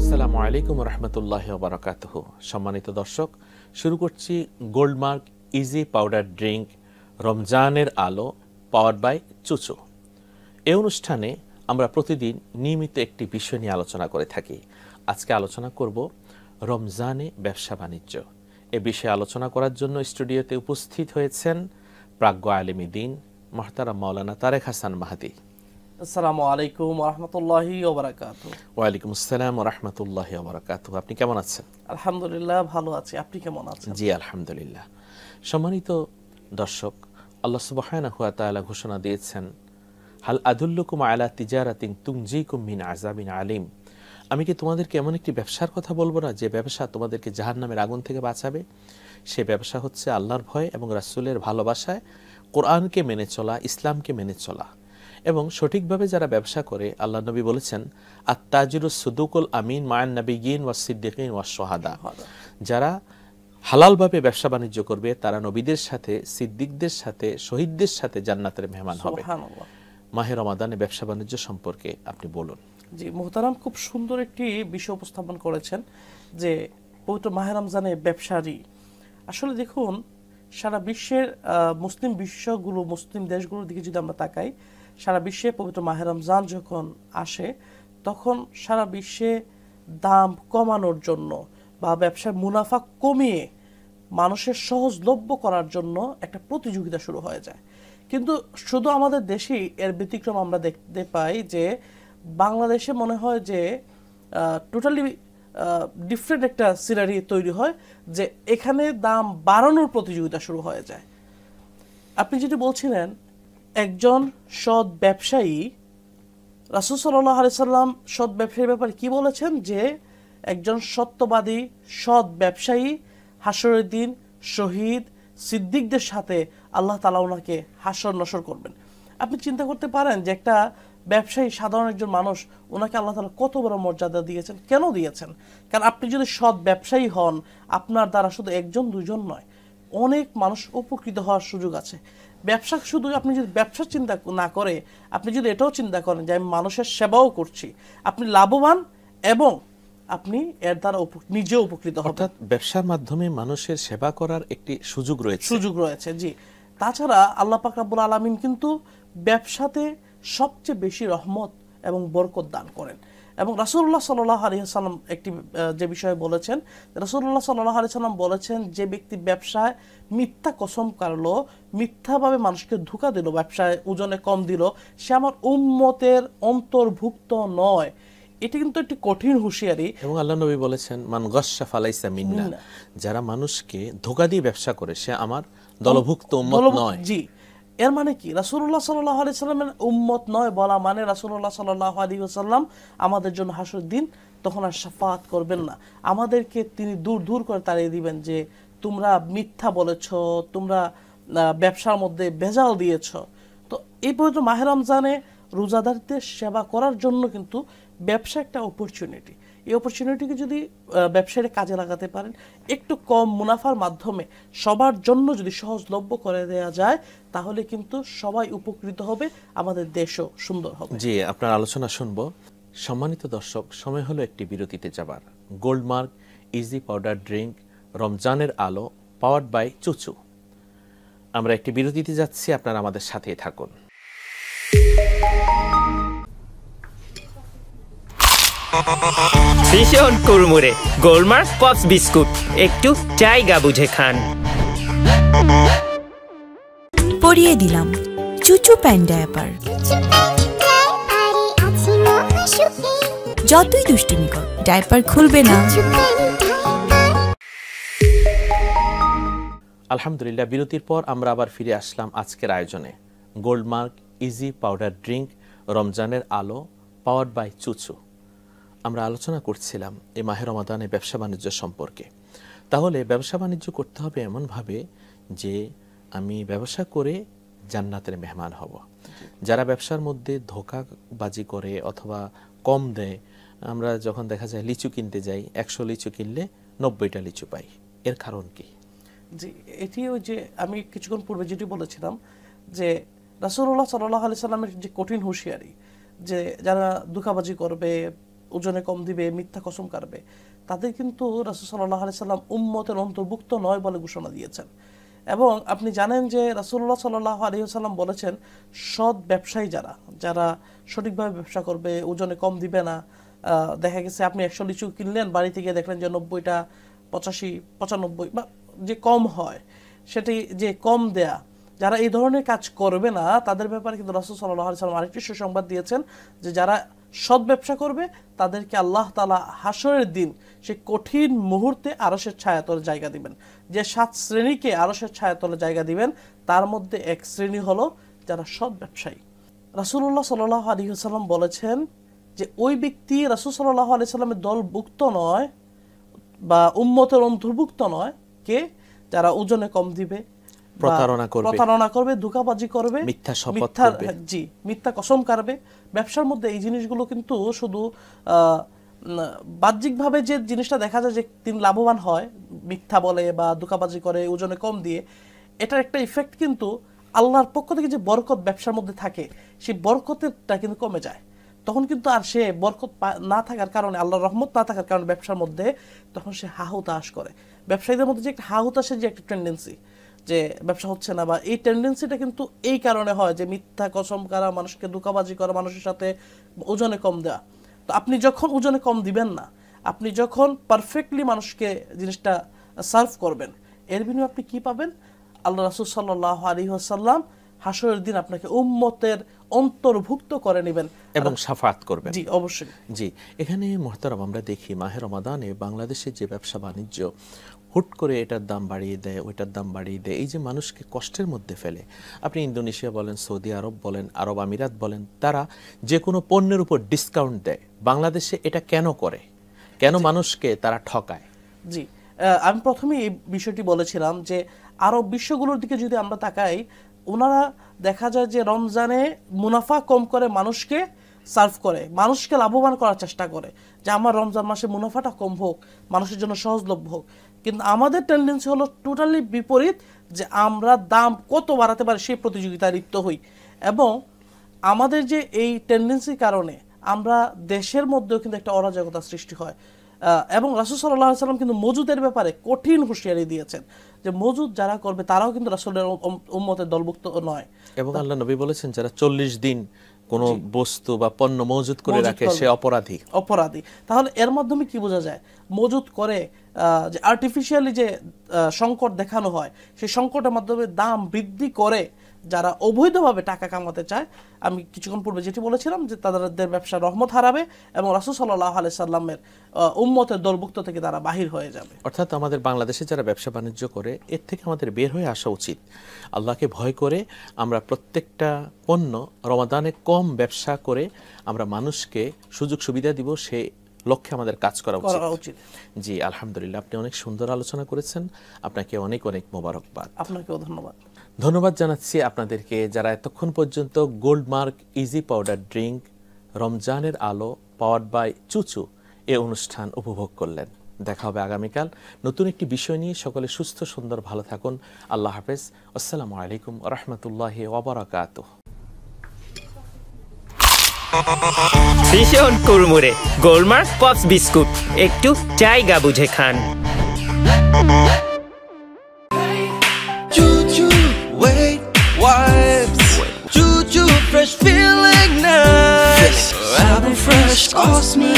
আসসালামু আলাইকুম রহমতুল্লাহি ওয়া বারাকাতুহু। সম্মানিত দর্শক, শুরু করছি গোল্ডমার্ক ইজি পাউডার ড্রিঙ্ক রমজানের আলো পাওয়ার্ড বাই চুচু। এই অনুষ্ঠানে আমরা প্রতিদিন নিয়মিত একটি বিষয় নিয়ে আলোচনা করে থাকি। আজকে আলোচনা করব রমজানে ব্যবসা বাণিজ্য। এ বিষয়ে আলোচনা করার জন্য স্টুডিওতে উপস্থিত হয়েছেন প্রাজ্ঞ আলেমী দ্বীন মুহতারাম মাওলানা তারেক হাসান মাহাদি। আসসালামু আলাইকুম ওয়া রাহমাতুল্লাহি ওয়া বারাকাতুহু। ওয়া আলাইকুম আসসালাম ওয়া রাহমাতুল্লাহি ওয়া বারাকাতুহু। আপনি কেমন আছেন? আলহামদুলিল্লাহ ভালো আছি, আপনি কেমন আছেন? জি আলহামদুলিল্লাহ। সম্মানিত দর্শক, আল্লাহ সুবহানাহু ওয়া তাআলা ঘোষণা দিয়েছেন, হাল আদুল্লুকুম আলা তিজারাতিন তুনজিকুম মিন আযাবিন আলিম। আমি কি তোমাদেরকে এমন একটি ব্যবসার কথা বলবো না যে ব্যবসা তোমাদেরকে জাহান্নামের আগুন থেকে বাঁচাবে? সে ব্যবসা হচ্ছে আল্লাহর ভয় এবং রাসূলের ভালোবাসায় কোরআনকে মেনে চলা, ইসলামকে মেনে চলা। এবং সঠিকভাবে যারা ব্যবসা করে, আল্লাহ নবী বলেছেন, আত-তাজিরুস সুদুকুল আমিন মা'আন নাবিয়্যিন ওয়াস সিদ্দিকিন ওয়াস শুহাদা। যারা হালালভাবে ব্যবসা বাণিজ্য করবে তারা নবীদের সাথে, সিদ্দিকদের সাথে, শহীদদের সাথে জান্নাতের মেহমান হবে। সুবহানাল্লাহ। মাহে রমাদানে ব্যবসা বাণিজ্য সম্পর্কে আপনি বলুন। জি মুহতারাম, খুব সুন্দর একটি বিষয় উপস্থাপন করেছেন যে পবিত্র মাহে রমজানে ব্যবসারী। আসলে দেখুন, সারা বিশ্বের মুসলিম বিশ্বগুলো, মুসলিম দেশগুলোর দিকে যদি আমরা তাকাই, সারা বিশ্বে পবিত্র মাহে রমজান যখন আসে তখন সারা বিশ্বে দাম কমানোর জন্য বা ব্যবসার মুনাফা কমিয়ে মানুষের সহজলভ্য করার জন্য একটা প্রতিযোগিতা শুরু হয়ে যায়। কিন্তু শুধু আমাদের দেশেই এর ব্যতিক্রম আমরা দেখতে পাই যে বাংলাদেশে মনে হয় যে টোটালি ডিফারেন্ট একটা সিনারি তৈরি হয়, যে এখানে দাম বাড়ানোর প্রতিযোগিতা শুরু হয়ে যায়। আপনি যেটি বলছিলেন, একজন সৎ ব্যবসায়ী, রাসূল সাল্লাল্লাহু আলাইহি সাল্লাম সৎ ব্যবসায়ীর ব্যাপারে কি বলেছেন, যে একজন সত্যবাদী সৎ ব্যবসায়ী হাসরের দিন শহীদ সিদ্দিকদের সাথে আল্লাহ তাআলা ওনাকে হাসর নসর করবেন। আপনি চিন্তা করতে পারেন যে একটা ব্যবসায়ী, সাধারণ একজন মানুষ, ওনাকে আল্লাহ তাআলা কত বড় মর্যাদা দিয়েছেন। কেন দিয়েছেন? কারণ আপনি যদি সৎ ব্যবসায়ী হন, আপনার দ্বারা শুধু একজন দুজন নয়, অনেক মানুষ উপকৃত হওয়ার সুযোগ আছে। ব্যবসা শুধু আপনি যদি ব্যবসা চিন্তা না করে, আপনি যদি এটাও চিন্তা করেন যে আমি মানুষের সেবাও করছি, আপনি লাভবান এবং আপনি এর দ্বারা নিজেও উপকৃত হবেন। অর্থাৎ ব্যবসার মাধ্যমে মানুষের সেবা করার একটি সুযোগ রয়েছে। জি। তাছাড়া আল্লাহ পাক রব্বুল আলামিন কিন্তু ব্যবসাতে সবচেয়ে বেশি রহমত এবং বরকত দান করেন। এবং রাসূলুল্লাহ সাল্লাল্লাহু আলাইহি ওয়াসাল্লাম একটি যে বিষয়ে বলেছেন, রাসূলুল্লাহ সাল্লাল্লাহু আলাইহি ওয়াসাল্লাম বলেছেন, যে ব্যক্তি ব্যবসায় মিথ্যা কসম কাটলো, মিথ্যাভাবে মানুষকে ধোঁকা দিল, ব্যবসায় ওজনে কম দিল, সে আমার উম্মতের অন্তর্ভুক্ত নয়। এটি কিন্তু একটি কঠিন হুঁশিয়ারি। এবং আল্লাহ নবী বলেছেন, মান গাশশা ফালাইসা মিন্না। যারা মানুষকে ধোঁকা দিয়ে ব্যবসা করে সে আমার দলভুক্ত উম্মত নয়। জি, এর মানে কি? রাসূলুল্লাহ সাল্লাল্লাহু আলাইহি সাল্লামের উম্মত নয় বলা মানে রাসূলুল্লাহ সাল্লাল্লাহু আলাইহি ওয়াসাল্লাম আমাদের জন্য হাসরের দিন তখন আর শাফাআত করবেন না। আমাদেরকে তিনি দূর দূর করে তাড়িয়ে দিবেন যে তোমরা মিথ্যা বলেছো, তোমরা ব্যবসার মধ্যে ভেজাল দিয়েছো। তো এই পবিত্র মাহে রমজানে রোজাদারদের সেবা করার জন্য কিন্তু ব্যবসা একটা অপরচুনিটি। এই অপরচুনিটিকে যদি ব্যবসায়ীরা কাজে লাগাতে পারেন, একটু কম মুনাফার মাধ্যমে সবার জন্য যদি সহজলভ্য করে দেওয়া যায়, তাহলে কিন্তু সবাই উপকৃত হবে, আমাদের দেশও সুন্দর হবে। জি, আপনার আলোচনা শুনবো। সম্মানিত দর্শক, সময় হলো একটি বিরতিতে যাবার। গোল্ডমার্ক ইজি পাউডার ড্রিঙ্ক রমজানের আলো পাওয়ার্ড বাই চুচু। আমরা একটি বিরতিতে যাচ্ছি, আপনারা আমাদের সাথেই থাকুন। ভীষণ কুড়মুড়ে গোল্ডমার্ক পপস বিস্কুট, একটু জায়গা বুঝে খান। পরিয়ে দিলাম চুচু প্যান্ট ডায়াপার। যতই দুষ্টুমি কর, ডায়াপার খুলবে না। আলহামদুলিল্লাহ, বিরতির পর আমরা আবার ফিরে আসলাম আজকের আয়োজনে। গোল্ডমার্ক ইজি পাউডার ড্রিঙ্ক রমজানের আলো পাওয়ার্ড বাই চুচু। আমরা আলোচনা করছিলাম এই মাহে রমাদানে ব্যবসা বাণিজ্য সম্পর্কে। তাহলে ব্যবসা বাণিজ্য করতে হবে এমনভাবে যে আমি ব্যবসা করে জান্নাতের মেহমান হব। যারা ব্যবসার মধ্যে ধোঁকাবাজি করে অথবা কম দেয়, আমরা যখন দেখা যায় লিচু কিনতে যাই, 100 লিচু কিনলে 90টা লিচু পাই, এর কারণ কি? জি, এটি ওই যে আমি কিছুক্ষণ পূর্বে যেটি বলেছিলাম যে রাসূলুল্লাহ সাল্লাল্লাহু আলাইহি সাল্লামের যে কঠিন হুঁশিয়ারি, যে যারা ধোঁকাবাজি করবে, ওজনে কম দিবে, মিথ্যা কসম কাটবে, তাদের কিন্তু রাসূল সাল্লাল্লাহু আলাইহি সাল্লাম উম্মতের অন্তর্ভুক্ত নয় বলে ঘোষণা দিয়েছেন। এবং আপনি জানেন যে রাসূলুল্লাহ সাল্লাল্লাহু আলাইহি সাল্লাম বলেছেন, সৎ ব্যবসায়ী যারা সঠিকভাবে ব্যবসা করবে, ওজনে কম দিবে না। দেখা গেছে আপনি 100 লিচু কিনলেন, বাড়িতে গিয়ে দেখলেন যে 90টা 85 95 বা যে কম হয় সেটি যে কম দেয়া, যারা এই ধরনের কাজ করবে না তাদের ব্যাপারে কিন্তু রাসূল সাল্লাল্লাহু আলাইহি সাল্লাম আরেকটি সুসংবাদ দিয়েছেন যে যারা সৎ ব্যবসা করবে তাদেরকে আল্লাহ তাআলা হাসরের দিন সেই কঠিন মুহূর্তে আরশের ছায়াতলে জায়গা দিবেন। যে 7 শ্রেণীকে আরশের ছায়াতলে জায়গা দিবেন তার মধ্যে এক শ্রেণী হলো যারা সৎ ব্যবসায়ী। রাসূলুল্লাহ সাল্লাল্লাহু আলাইহি ওয়াসাল্লাম বলেছেন যে ওই ব্যক্তি রাসূল সাল্লাল্লাহু আলাইহি সাল্লামের দলভুক্ত নয় বা উম্মতের অন্তর্ভুক্ত নয়, কে? যারা ওজনে কম দিবে, প্রতারণা করবে, ধোঁকাবাজি করবে, মিথ্যা কসম কাটবে। ব্যবসার মধ্যে এই জিনিসগুলো কিন্তু শুধু বাহ্যিকভাবে যে জিনিসটা দেখা যায় যে তিনি লাভবান হয়, মিথ্যা বলে বা ধোঁকাবাজি করে ওজনে কম দিয়ে, এটার একটা ইফেক্ট কিন্তু আল্লাহর পক্ষ থেকে যে বরকত ব্যবসার মধ্যে থাকে সেই বরকতেরটা কিন্তু কমে যায়। তখন কিন্তু আর সে বরকত না থাকার কারণে, আল্লাহর রহমত না থাকার কারণে ব্যবসার মধ্যে তখন সে হাহুতাশ করে। ব্যবসায়ীদের মধ্যে যে একটা হাহুতাশের যে একটা টেন্ডেন্সি, যে ব্যবসা হচ্ছে না, বা এই টেন্ডেন্সিটা কিন্তু এই কারণে হয় যে মিথ্যা কসম করা, মানুষকে ধোঁকাবাজি করা, মানুষের সাথে ওজনে কম দেওয়া। তো আপনি যখন ওজনে কম দিবেন না, আপনি যখন পারফেক্টলি মানুষকে জিনিসটা সার্ভ করবেন, এর বিনিময়ে আপনি কি পাবেন? আল্লাহ রাসূল সাল্লাল্লাহু আলাইহি ওয়াসাল্লাম হাসরের দিন আপনাকে উম্মতের অন্তর্ভুক্ত করে নেবেন এবং শাফাআত করবেন। জি, অবশ্যই। জি, এখানে মুহতারাম আমরা দেখি মাহে রমাদানে বাংলাদেশের যে ব্যবসা বাণিজ্য হুট করে এটার দাম বাড়িয়ে দেয়, ওইটার দাম বাড়িয়ে দেয়, এই যে মানুষকে কষ্টের মধ্যে ফেলে। আপনি ইন্দোনেশিয়া বলেন, সৌদি আরব বলেন, আরব আমিরাত বলেন, তারা যে কোনো পণ্যের উপর ডিসকাউন্ট দেয়। বাংলাদেশে এটা কেন করে? কেন মানুষকে তারা ঠকায়? জি, আমি প্রথমে এই বিষয়টি বলেছিলাম যে আরব বিশ্বগুলোর দিকে যদি আমরা তাকাই, ওনারা দেখা যায় যে রমজানে মুনাফা কম করে মানুষকে সার্ভ করে, মানুষকে লাভবান করার চেষ্টা করে যে আমার রমজান মাসে মুনাফাটা কম হোক, মানুষের জন্য সহজলভ্য হোক। কিন্তু আমাদের টেন্ডেন্সি হলো টোটালি বিপরীত, যে আমরা দাম কত বাড়াতে পারি সেই প্রতিযোগিতায় লিপ্ত হই। এবং আমাদের যে এই টেন্ডেন্সির কারণে আমরা দেশের মধ্যেও কিন্তু একটা অরাজকতা সৃষ্টি হয়। এবং রাসূল সাল্লাল্লাহু আলাইহি ওয়াসাল্লাম কিন্তু মজুদের ব্যাপারে কঠিন হুঁশিয়ারি দিয়েছেন যে মজুদ যারা করবে তারাও কিন্তু রাসূলের উম্মতের দলভুক্ত নয়। এবং আল্লাহ নবী বলেছেন যারা 40 দিন কোনো বস্তু বা পণ্য মজুদ করে রাখে সে অপরাধী। তাহলে এর মাধ্যমে কি বোঝা যায়? মজুদ করে যে আর্টিফিশিয়ালি যে সংকট দেখানো হয়, সেই সংকটের মাধ্যমে দাম বৃদ্ধি করে যারা অবৈধভাবে টাকা কামাতে চায়, আমি কিছুক্ষণ পূর্বে যেটি বলেছিলাম যে তাদের ব্যবসা রহমত হারাবে এবং রাসূল সাল্লাল্লাহু আলাইহি সাল্লামের উম্মতের দলভুক্ত থেকে তারা বাহির হয়ে যাবে। অর্থাৎ আমাদের বাংলাদেশে যারা ব্যবসা বাণিজ্য করে এর থেকে আমাদের বের হয়ে আসা উচিত। আল্লাহকে ভয় করে আমরা প্রত্যেকটা পণ্য রমাদানে কম ব্যবসা করে আমরা মানুষকে সুযোগ সুবিধা দিব, সেই লক্ষ্যে আমাদের কাজ করা উচিত। জি, আলহামদুলিল্লাহ, আপনি অনেক সুন্দর আলোচনা করেছেন, আপনাকে অনেক অনেক মোবারকবাদ। আপনাকেও ধন্যবাদ জানাচ্ছি আপনাদেরকে যারা এতক্ষণ পর্যন্ত গোল্ডমার্ক ইজি পাউডার ড্রিঙ্ক, রমজানের আলো পাওয়ার্ড বাই চুচু এ অনুষ্ঠান উপভোগ করলেন। দেখা হবে আগামীকাল নতুন একটি বিষয় নিয়ে। সকলে সুস্থ সুন্দর ভালো থাকুন। আল্লাহ হাফেজ। আসসালামু আলাইকুম ওয়া রাহমাতুল্লাহি ওয়া বারাকাতুহু। ভীষণ কুড়মুড়ে গোলমার্ক পপস বিস্কুট, একটু জায়গা বুঝে খান। Fresh feeling nice. Fresh, fresh, cosmic.